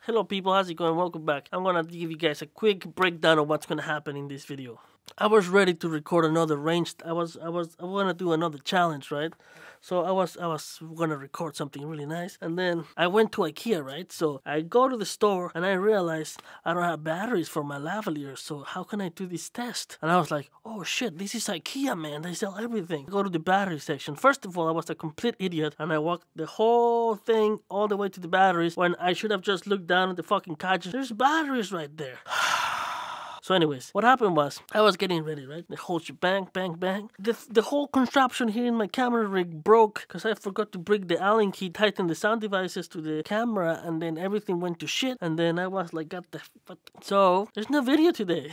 Hello people, how's it going? Welcome back. I'm gonna give you guys a quick breakdown of what's gonna happen in this video. I was ready to record another range. I wanna do another challenge, right? So I was gonna record something really nice, and then I went to IKEA, right? So I go to the store and I realized I don't have batteries for my lavalier. So how can I do this test? And I was like, oh shit, this is IKEA, man. They sell everything. I go to the battery section. First of all, I was a complete idiot, and I walked the whole thing all the way to the batteries when I should have just looked down at the fucking couch. There's batteries right there. So anyways, what happened was, I was getting ready, right? The whole shebang, bang, bang. The whole contraption here in my camera rig broke because I forgot to bring the Allen key, tighten the sound devices to the camera, and then everything went to shit. And then I was like, so there's no video today.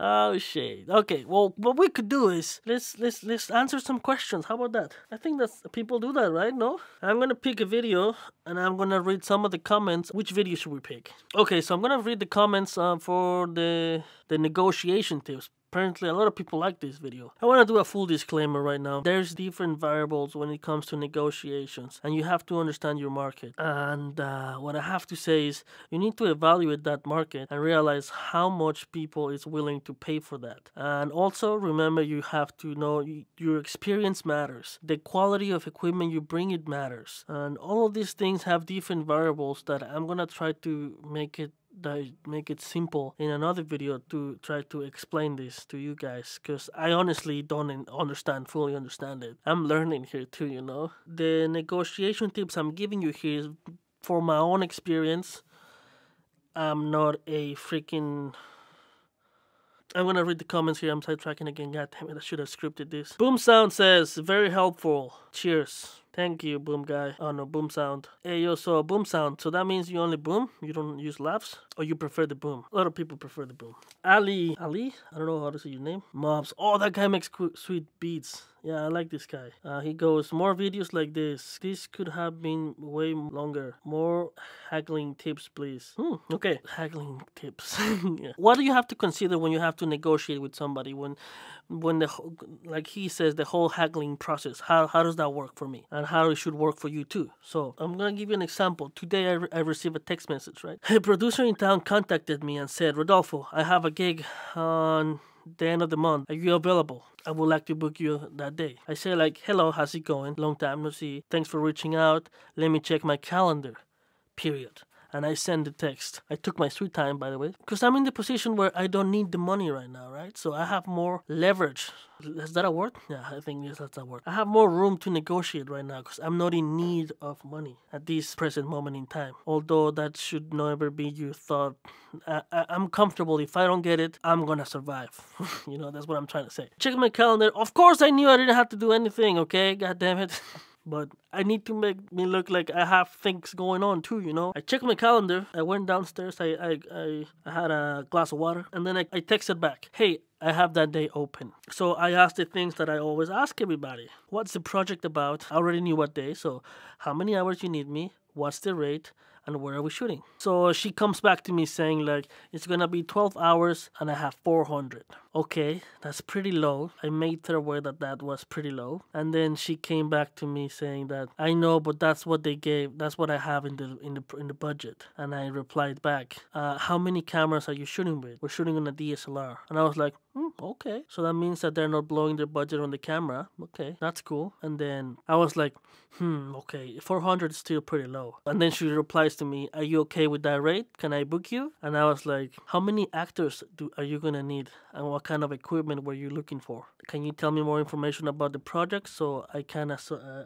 Oh shit. Okay, well, what we could do is let's answer some questions. How about that? I think that people do that, right? No? I'm gonna pick a video and I'm gonna read some of the comments. Which video should we pick? Okay, so I'm gonna read the comments for the negotiation tips. Apparently, a lot of people like this video. I want to do a full disclaimer right now. There's different variables when it comes to negotiations, and you have to understand your market. And what I have to say is, you need to evaluate that market and realize how much people is willing to pay for that. And also, remember, you have to know your experience matters. The quality of equipment you bring, it matters. And all of these things have different variables that I'm gonna try to make it simple in another video to try to explain this to you guys, because I honestly don't fully understand it. I'm learning here too, you know. The negotiation tips I'm giving you here is for my own experience. I'm not a freaking... I'm gonna read the comments here. I'm sidetracking again. God damn it, I should have scripted this. Boom Sound says, very helpful. Cheers. Thank you, Boom Guy. Oh no, Boom Sound. Hey yo, so Boom Sound. So that means you only boom? You don't use laughs? Or you prefer the boom? A lot of people prefer the boom. Ali? I don't know how to say your name. Mobs. Oh, that guy makes sweet beats. Yeah, I like this guy. He goes, more videos like this. This could have been way longer. More haggling tips, please. Okay. Haggling tips. Yeah. What do you have to consider when you have to negotiate with somebody? When like he says, the whole haggling process. How does that work for me? And how it should work for you too. So I'm gonna give you an example. Today I received a text message, right? A producer in town contacted me and said, Rodolfo, I have a gig on the end of the month. Are you available? I would like to book you that day. I say like, hello, how's it going? Long time no see. Thanks for reaching out. Let me check my calendar. Period. And I send the text. I took my sweet time, by the way, because I'm in the position where I don't need the money right now, right? So I have more leverage. Is that a word? Yeah, I think yes, that's a word. I have more room to negotiate right now because I'm not in need of money at this present moment in time. Although that should never be your thought. I'm comfortable. If I don't get it, I'm gonna survive. You know, that's what I'm trying to say. Check my calendar. Of course, I knew I didn't have to do anything, okay? God damn it. But I need to make me look like I have things going on too, you know. I checked my calendar. I went downstairs. I had a glass of water. And then I texted back, hey, I have that day open. So I asked the things that I always ask everybody. What's the project about? I already knew what day. So how many hours you need me? What's the rate? And where are we shooting? So she comes back to me saying like, it's gonna be 12 hours and I have 400. Okay, that's pretty low. I made her aware that that was pretty low. And then she came back to me saying that, I know, but that's what they gave. That's what I have in the budget. And I replied back, how many cameras are you shooting with? We're shooting on a DSLR. And I was like, okay. So that means that they're not blowing their budget on the camera. Okay, that's cool. And then I was like, okay, 400 is still pretty low. And then she replies to me, are you okay with that rate? Can I book you? And I was like, how many actors are you gonna need? And what kind of equipment were you looking for? Can you tell me more information about the project so I can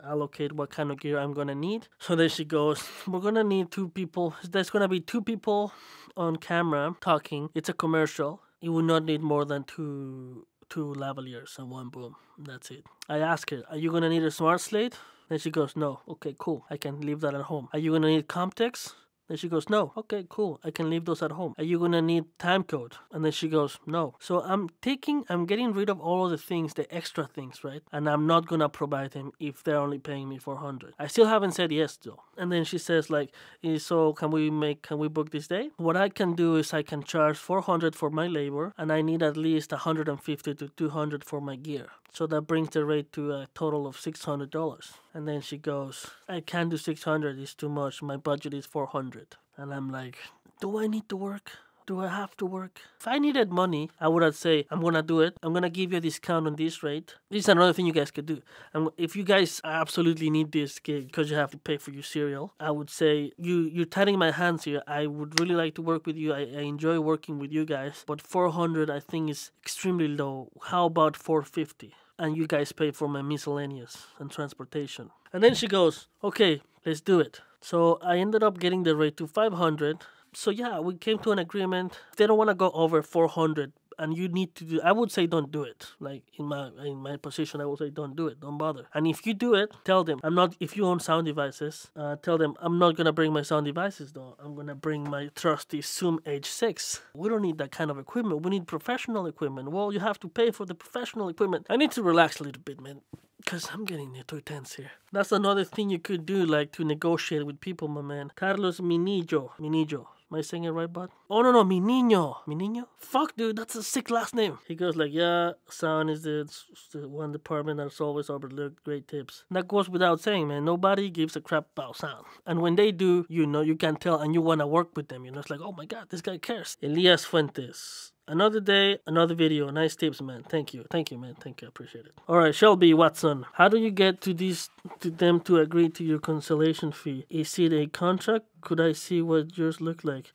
allocate what kind of gear I'm gonna need? So then she goes, we're gonna need 2 people. There's gonna be 2 people on camera talking. It's a commercial. You will not need more than two lavaliers and 1 boom. That's it. I asked her, are you gonna need a smart slate? Then she goes, no. Okay, cool. I can leave that at home. Are you gonna need Comtex? Then she goes, no. Okay, cool. I can leave those at home. Are you gonna need time code? And then she goes, no. So I'm getting rid of all of the things, the extra things, right? And I'm not gonna provide them if they're only paying me 400. I still haven't said yes though. And then she says like, so can we book this day? What I can do is I can charge 400 for my labor, and I need at least 150 to 200 for my gear. So that brings the rate to a total of $600. And then she goes, I can't do 600, it's too much, my budget is 400. And I'm like, do I need to work? Do I have to work? If I needed money, I would have say, I'm gonna do it. I'm gonna give you a discount on this rate. This is another thing you guys could do. And if you guys absolutely need this gig because you have to pay for your cereal, I would say you're tying my hands here. I would really like to work with you. I enjoy working with you guys, but 400 I think is extremely low. How about 450? And you guys pay for my miscellaneous and transportation. And then she goes, okay, let's do it. So I ended up getting the rate to 500. So yeah, we came to an agreement. If they don't want to go over 400 and you need to do, I would say don't do it. Like in my position, I would say don't do it, don't bother. And if you do it, tell them I'm not. If you own sound devices, tell them I'm not gonna bring my sound devices though. I'm gonna bring my trusty Zoom H6. We don't need that kind of equipment. We need professional equipment. Well, you have to pay for the professional equipment. I need to relax a little bit, man. Because I'm getting too tense here. That's another thing you could do, like to negotiate with people, my man. Carlos Minillo. Am I saying it right, bud? Oh, no, Mi Niño? Fuck, dude, that's a sick last name. He goes like, yeah, sound is the one department that's always overlooked. Great tips. And that goes without saying, man. Nobody gives a crap about sound. And when they do, you know, you can tell and you want to work with them. You know, it's like, oh my God, this guy cares. Elias Fuentes. Another day, another video. Nice tips, man. Thank you, man. Thank you. I appreciate it. All right, Shelby Watson. How do you get to them to agree to your cancellation fee? Is it a contract? Could I see what yours look like?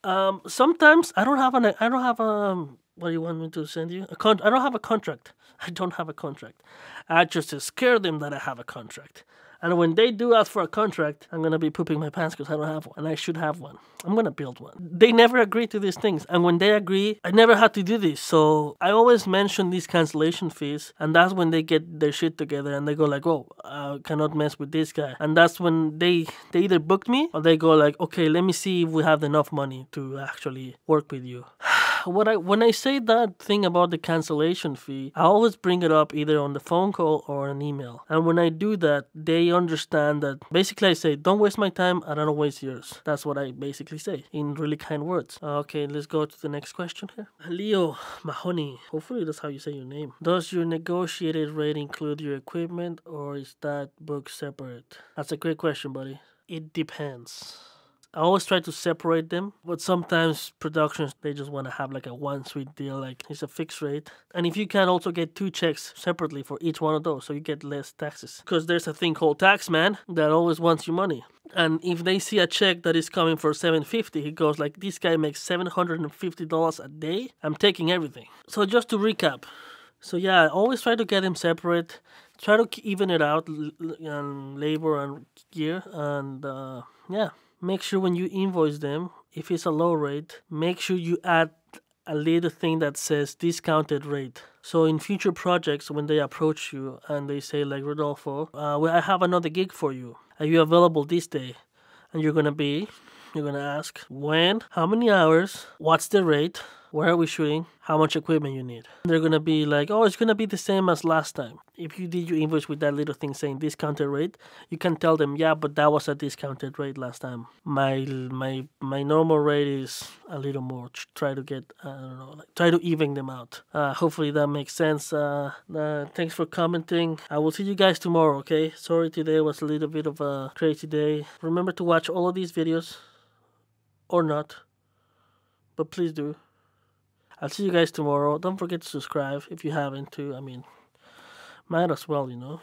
Sometimes I don't have what do you want me to send you? I don't have a contract. I don't have a contract. I just scare them that I have a contract. And when they do ask for a contract, I'm going to be pooping my pants because I don't have one. And I should have one. I'm going to build one. They never agree to these things. And when they agree, I never had to do this. So I always mention these cancellation fees. And that's when they get their shit together and they go like, oh, I cannot mess with this guy. And that's when they either booked me or they go like, okay, let me see if we have enough money to actually work with you. When I say that thing about the cancellation fee, I always bring it up either on the phone call or an email. And when I do that, they understand that basically I say, don't waste my time and I don't waste yours. That's what I basically say in really kind words. Okay, let's go to the next question here. Leo Mahoney, hopefully that's how you say your name. Does your negotiated rate include your equipment or is that booked separate? That's a great question, buddy. It depends. I always try to separate them, but sometimes productions, they just want to have like a one sweet deal, like it's a fixed rate. And if you can also get 2 checks separately for each one of those, so you get less taxes. Because there's a thing called tax man that always wants your money. And if they see a check that is coming for $750, he goes like, this guy makes $750 a day, I'm taking everything. So just to recap, so yeah, I always try to get them separate, try to even it out, labor and gear, and yeah. Make sure when you invoice them, if it's a low rate, make sure you add a little thing that says discounted rate. So in future projects, when they approach you and they say like, Rodolfo, I have another gig for you. Are you available this day? And you're gonna ask when, how many hours, what's the rate, where are we shooting, how much equipment you need. They're gonna be like, oh, it's gonna be the same as last time. If you did your invoice with that little thing saying discounted rate, you can tell them, yeah, but that was a discounted rate last time. My normal rate is a little more. Try to get, I don't know, like try to even them out. Hopefully that makes sense. Thanks for commenting. I will see you guys tomorrow, okay? Sorry today was a little bit of a crazy day. Remember to watch all of these videos, or not, but please do. I'll see you guys tomorrow. Don't forget to subscribe if you haven't too. I mean, might as well, you know.